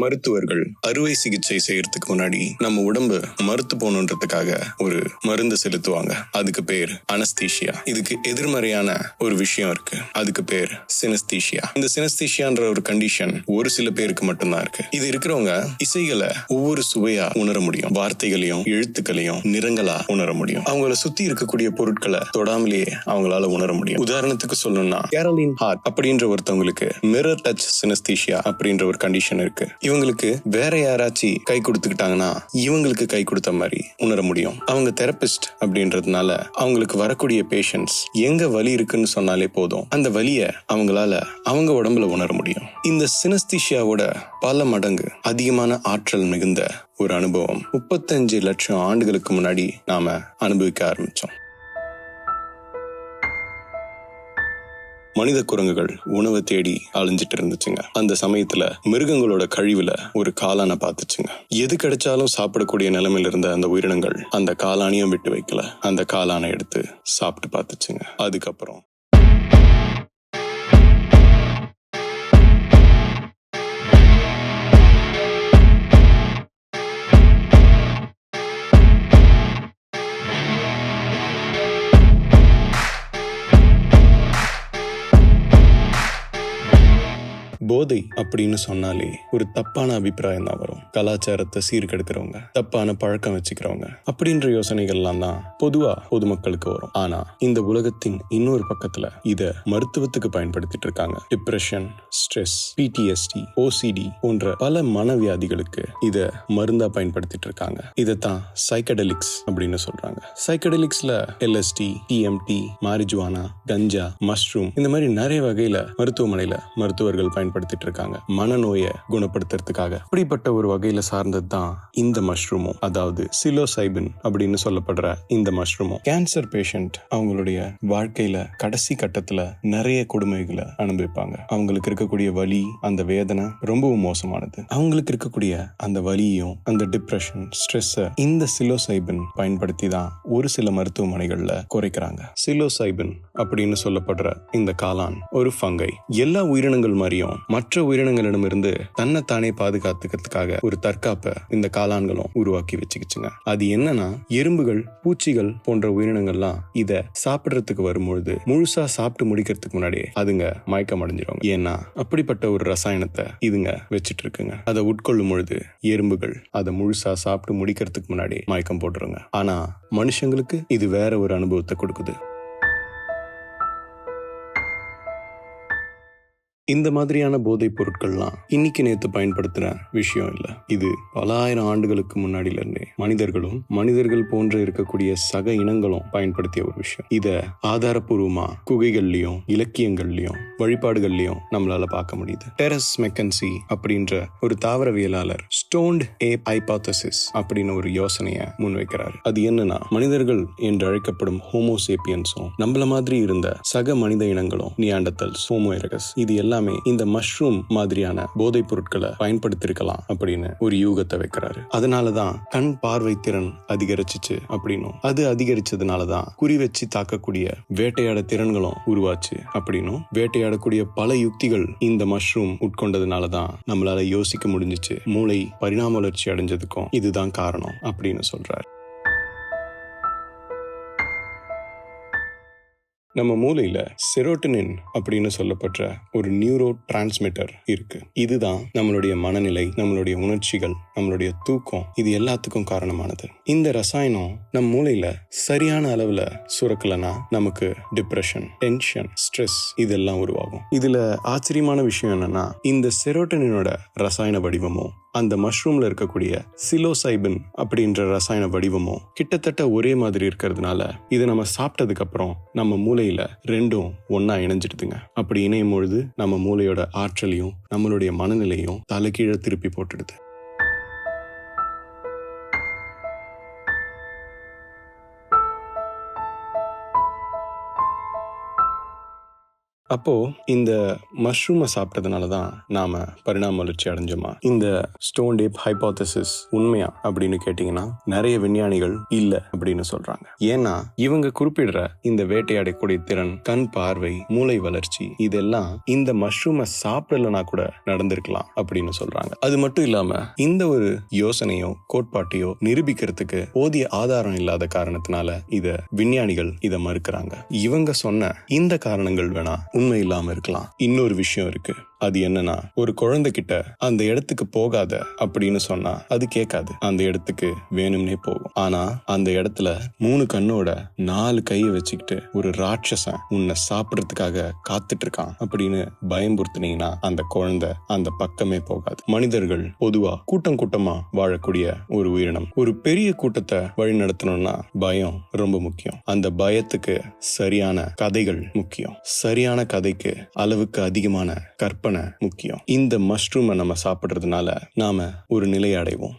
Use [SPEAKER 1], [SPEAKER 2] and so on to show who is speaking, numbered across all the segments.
[SPEAKER 1] மருத்துவர்கள் அறுவை சிகிச்சை செய்யறதுக்கு முன்னாடி நம்ம உடம்பு மறுத்து போகணுன்றதுக்காக ஒரு மருந்து செலுத்துவாங்க. அதுக்கு பேர் அனஸ்தீஷியா. இதுக்கு எதிர்மறையான ஒரு விஷயம் இருக்கு. அதுக்கு பேர் சினஸ்தீஷியா. இந்த சினஸ்தீஷியான்ற ஒரு கண்டிஷன் ஒரு சில பேருக்கு மட்டும்தான் இருக்கு. இது இருக்கிறவங்க இசைகளை ஒவ்வொரு சுவையா உணர முடியும். வார்த்தைகளையும் எழுத்துக்களையும் நிறங்களா உணர முடியும். அவங்கள சுத்தி இருக்கக்கூடிய பொருட்களை தொடாமலேயே அவங்களால உணர முடியும். உதாரணத்துக்கு சொல்லணும்னா கேரோலின் ஹார்ட் அப்படின்ற ஒருத்தவங்களுக்கு மிரர் டச் சினஸ்தீஷியா அப்படின்ற ஒரு கண்டிஷன் இருக்கு. இவங்களுக்கு வேற யாராச்சும் கை கொடுத்துக்கிட்டாங்கன்னா இவங்களுக்கு கை கொடுத்த மாதிரி உணர முடியும். அவங்க தெரபிஸ்ட் அப்படின்றதுனால அவங்களுக்கு வரக்கூடிய பேஷண்ட்ஸ் எங்க வலி இருக்குன்னு சொன்னாலே போதும், அந்த வலியை அவங்களால அவங்க உடம்புல உணர முடியும். இந்த சினஸ்தீஷியாவோட பல மடங்கு அதிகமான ஆற்றல் மிகுந்த ஒரு அனுபவம் 35 லட்சம் ஆண்டுகளுக்கு முன்னாடி நாம அனுபவிக்க ஆரம்பிச்சோம். மனித குரங்குகள் உணவை தேடி அழிஞ்சிட்டு இருந்துச்சுங்க. அந்த சமயத்துல மிருகங்களோட கழிவுல ஒரு காளானை பார்த்துச்சுங்க. எது கிடைச்சாலும் சாப்பிடக்கூடிய நிலைமையில இருந்த அந்த உயிரினங்கள் அந்த காளானையும் விட்டு வைக்கல. அந்த காளானை எடுத்து சாப்பிட்டு பார்த்துச்சுங்க. அதுக்கப்புறம் போதை அப்படின்னு சொன்னாலே ஒரு தப்பான அபிப்பிராயம் தான் வரும். கலாச்சாரத்தை சீர்கெடுக்கிறவங்க, தப்பான பழக்கம் வச்சுக்கிறவங்க அப்படின்ற யோசனைகள்லாம் தான் பொதுவா பொதுமக்களுக்கு வரும். ஆனா இந்த உலகத்தின் இன்னொரு பக்கத்துல இத மருத்துவத்துக்கு பயன்படுத்திட்டு இருக்காங்க. டிப்ரெஷன், ஸ்ட்ரெஸ், PTSD, OCD போன்ற பல மனவியாதிகளுக்கு இத மருந்தா பயன்படுத்திட்டு இருக்காங்க. இதத்தான் சைக்கடெலிக்ஸ் அப்படின்னு சொல்றாங்க. சைக்கடெலிக்ஸ்ல LSD, TMT, மாரிஜுவானா, கஞ்சா, மஷ்ரூம் இந்த மாதிரி நிறைய வகையில மருத்துவமனையில மருத்துவர்கள் பயன்படுத்திட்டு இருக்காங்க மனநோயை குணப்படுத்துறதுக்காக. அப்படிப்பட்ட ஒரு வகையில சார்ந்தது தான் இந்த மஷ்ரூமும், அதாவது சிலோசைபின் அப்படின்னு சொல்லப்படுற இந்த மஷ்ரூமும். கேன்சர் பேஷண்ட் அவங்களுடைய வாழ்க்கையில கடைசி கட்டத்துல நிறைய கொடுமைகளை அனுபவிப்பாங்க. அவங்களுக்கு இருக்கக்கூடிய வலி, அந்த வேதனை ரொம்பவும் மோசமானது. அவங்களுக்கு இருக்கக்கூடிய அந்த வலியையும் அந்த டிப்ரெஷன், ஸ்ட்ரெஸ் இந்த சிலோசைபின் பயன்படுத்தி தான் ஒரு சில மருத்துவமனைகள்ல குறைக்கிறாங்க. சிலோசைபின் அப்படின்னு சொல்லப்படுற இந்த காளான் ஒரு ஃபங்கை. எல்லா உயிரினங்கள் மாதிரியும் மற்ற உயிரினங்களிடமிருந்து தன்னைத்தானே பாதுகாத்துக்கிறதுக்காக ஒரு தற்காப்பை இந்த காளான்களும் உருவாக்கி வச்சுக்கிச்சுங்க. அது என்னன்னா, எறும்புகள், பூச்சிகள் போன்ற உயிரினங்கள்லாம் இத சாப்பிடுறதுக்கு வரும்பொழுது முழுசா சாப்பிட்டு முடிக்கிறதுக்கு முன்னாடி அதுங்க மயக்கம் அடைஞ்சிரும். ஏன்னா அப்படிப்பட்ட ஒரு ரசாயனத்தை இதுங்க வச்சிட்டு இருக்குங்க. அதை உட்கொள்ளும் பொழுது எறும்புகள் அதை முழுசா சாப்பிட்டு முடிக்கிறதுக்கு முன்னாடி மயக்கம் போட்டுருங்க. ஆனா மனுஷங்களுக்கு இது வேற ஒரு அனுபவத்தை கொடுக்குது. இந்த மாதிரியான போதைப் பொருட்கள்லாம் இன்னைக்கு நேத்து பயன்படுத்துற விஷயம் இல்ல. இது பல ஆயிரம் ஆண்டுகளுக்கு முன்னாடில இருந்தே மனிதர்கள் போன்ற இருக்கக்கூடிய சக இனங்களும் பயன்படுத்திய ஒரு விஷயம். இத ஆதாரப்பூர்வமா குகைகள்லயும் இலக்கியங்கள்லயும் வழிபாடுகள்லயும் நம்மளால பார்க்க முடியுது. டெரஸ் மெக்கன்சி அப்படின்ற ஒரு தாவரவியலாளர் ஸ்டோன்ட் ஏப் ஹைபோதசிஸ் அப்படின்னு ஒரு யோசனையை முன்வைக்கிறார். அது என்னன்னா, மனிதர்கள் என்று அழைக்கப்படும் ஹோமோசேப்பியன்ஸும் நம்மள மாதிரி இருந்த சக மனித இனங்களும் நியாண்டர்தல்ஸ், ஹோமோ எரெக்டஸ் இது எல்லாம் இந்த மஷ்ரூம் மாதிரியான போதைப் பொருட்களை பயன்படுத்திருக்கலாம் அப்படின்னு ஒரு யூகத்தை வைக்கிறாரு. அதனாலதான் கண் பார்வை திறன் அதிகரிச்சிச்சு அப்படின்னும், அது அதிகரிச்சதுனாலதான் குறி வச்சு தாக்கக்கூடிய வேட்டையாட திறன்களும் உருவாச்சு அப்படின்னும், வேட்டையாடக்கூடிய பல யுக்திகள் இந்த மஷ்ரூம் உட்கொண்டதுனாலதான் நம்மளால யோசிக்க முடிஞ்சிச்சு, மூளை பரிணாம வளர்ச்சி அடைஞ்சதுக்கும் இதுதான் காரணம் அப்படின்னு சொல்றாரு. நம்ம மூளையில செரோட்டனின் அப்படின்னு சொல்லப்படுற ஒரு நியூரோ டிரான்ஸ்மிட்டர் இருக்கு. இதுதான் நம்மளுடைய மனநிலை, நம்மளுடைய உணர்ச்சிகள், நம்மளுடைய தூக்கம் இது எல்லாத்துக்கும் காரணமானது. இந்த ரசாயனம் நம்ம மூளையில சரியான அளவுல சுரக்கலனா நமக்கு டிப்ரெஷன், டென்ஷன், ஸ்ட்ரெஸ் இதெல்லாம் உருவாகும். இதுல ஆச்சரியமான விஷயம் என்னன்னா, இந்த செரோட்டனினோட ரசாயன வடிவமும் அந்த மஷ்ரூம்ல இருக்கக்கூடிய சிலோசைபின் அப்படின்ற ரசாயன வடிவமும் கிட்டத்தட்ட ஒரே மாதிரி இருக்கிறதுனால இதை நம்ம சாப்பிட்டதுக்கு அப்புறம் நம்ம மூளையில ரெண்டும் ஒன்னா இணைஞ்சிடுதுங்க. அப்படி இணையும் பொழுது நம்ம மூளையோட ஆற்றலையும் நம்மளுடைய மனநிலையும் தலைகீழ திருப்பி போட்டுடுது. அப்போ இந்த மஷ்ரூமை சாப்பிட்டதுனாலதான் நாம பரிணாம வளர்ச்சி அடைஞ்சோமா? இந்த ஸ்டோன் டேப் ஹைபோதசிஸ் உண்மையா அப்படின்னு கேட்டீங்கன்னா நிறைய விஞ்ஞானிகள் இல்ல அப்படின்னு சொல்றாங்க. ஏன்னா இவங்க குறிப்பிடுற இந்த வேட்டையாடக்கூடிய திறன், கண் பார்வை, மூளை வளர்ச்சி இதெல்லாம் இந்த மஷ்ரூமை சாப்பிடலனா கூட நடந்திருக்கலாம் அப்படின்னு சொல்றாங்க. அது மட்டும் இல்லாம இந்த ஒரு யோசனையோ கோட்பாட்டையோ நிரூபிக்கிறதுக்கு போதிய ஆதாரம் இல்லாத காரணத்தினால இத விஞ்ஞானிகள் இத மறுக்கிறாங்க. இவங்க சொன்ன இந்த காரணங்கள் வேணா உண்மை இல்லாம இருக்கலாம். இன்னொரு விஷயம் இருக்கு. அது என்னன்னா, ஒரு குழந்தை கிட்ட அந்த இடத்துக்கு போகாத அப்படின்னு சொன்னா அது கேட்காது. அந்த இடத்துக்கு வேணும்னே போகும். ஆனா அந்த இடத்துல 3 கண்ணோட 4 கையை வச்சுக்கிட்டு ஒரு ராட்சசன் உன்னை சாப்பிடறதுக்காக காத்துட்டு இருக்கான் அப்படின்னு பயம்புறுத்தினீங்கன்னா அந்த குழந்தை அந்த பக்கமே போகாது. மனிதர்கள் பொதுவா கூட்டம் கூட்டமா வாழக்கூடிய ஒரு உயிரினம். ஒரு பெரிய கூட்டத்தை வழி நடத்தணும்னா பயம் ரொம்ப முக்கியம். அந்த பயத்துக்கு சரியான கதைகள் முக்கியம். சரியான கதைக்கு அளவுக்கு அதிகமான கற்பனை முக்கியம். இந்த மஷ்ரூமை நம்ம சாப்பிடுறதுனால நாம ஒரு நிலை அடைவோம்.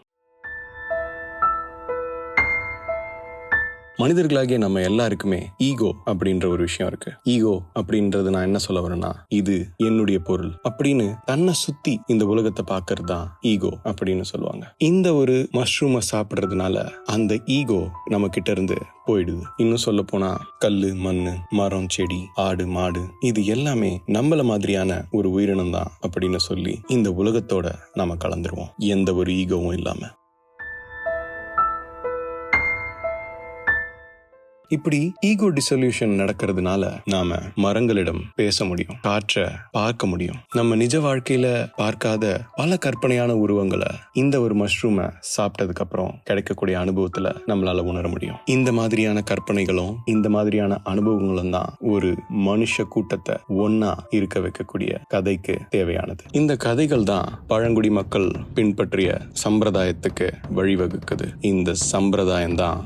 [SPEAKER 1] மனிதர்களாகிய நம்ம எல்லாருக்குமே ஈகோ அப்படின்ற ஒரு விஷயம் இருக்கு. ஈகோ அப்படின்றது நான் என்ன சொல்ல வரேன்னா, இது என்னுடைய பொருள் அப்படின்னு தன்னை சுத்தி இந்த உலகத்தை பாக்குறது தான் ஈகோ அப்படின்னு சொல்லுவாங்க. இந்த ஒரு மஷ்ரூமை சாப்பிடுறதுனால அந்த ஈகோ நம்ம கிட்ட இருந்து போயிடுது. இன்னும் சொல்ல போனா கல்லு, மண்ணு, மரம், செடி, ஆடு, மாடு இது எல்லாமே நம்மள மாதிரியான ஒரு உயிரினம் தான் அப்படின்னு சொல்லி இந்த உலகத்தோட நாம கலந்துருவோம், எந்த ஒரு ஈகோவும் இல்லாம. இப்படி ஈகோ டிசல்யூஷன் நடக்கிறதுனால நாம மரங்களிடம் பேச முடியும், காற்றை பார்க்க முடியும். நம்ம நிஜ வாழ்க்கையில பார்க்காத பல கற்பனையான உருவங்களை இந்த ஒரு மஷ்ரூமை சாப்பிட்டதுக்கு அப்புறம் கிடைக்கக்கூடிய அனுபவத்துல நம்மளால உணர முடியும். இந்த மாதிரியான கற்பனைகளும் இந்த மாதிரியான அனுபவங்களும் தான் ஒரு மனுஷ கூட்டத்தை ஒன்னா இருக்க வைக்கக்கூடிய கதைக்கு தேவையானது. இந்த கதைகள் தான் பழங்குடி மக்கள் பின்பற்றிய சம்பிரதாயத்துக்கு வழிவகுக்குது. இந்த சம்பிரதாயம் தான்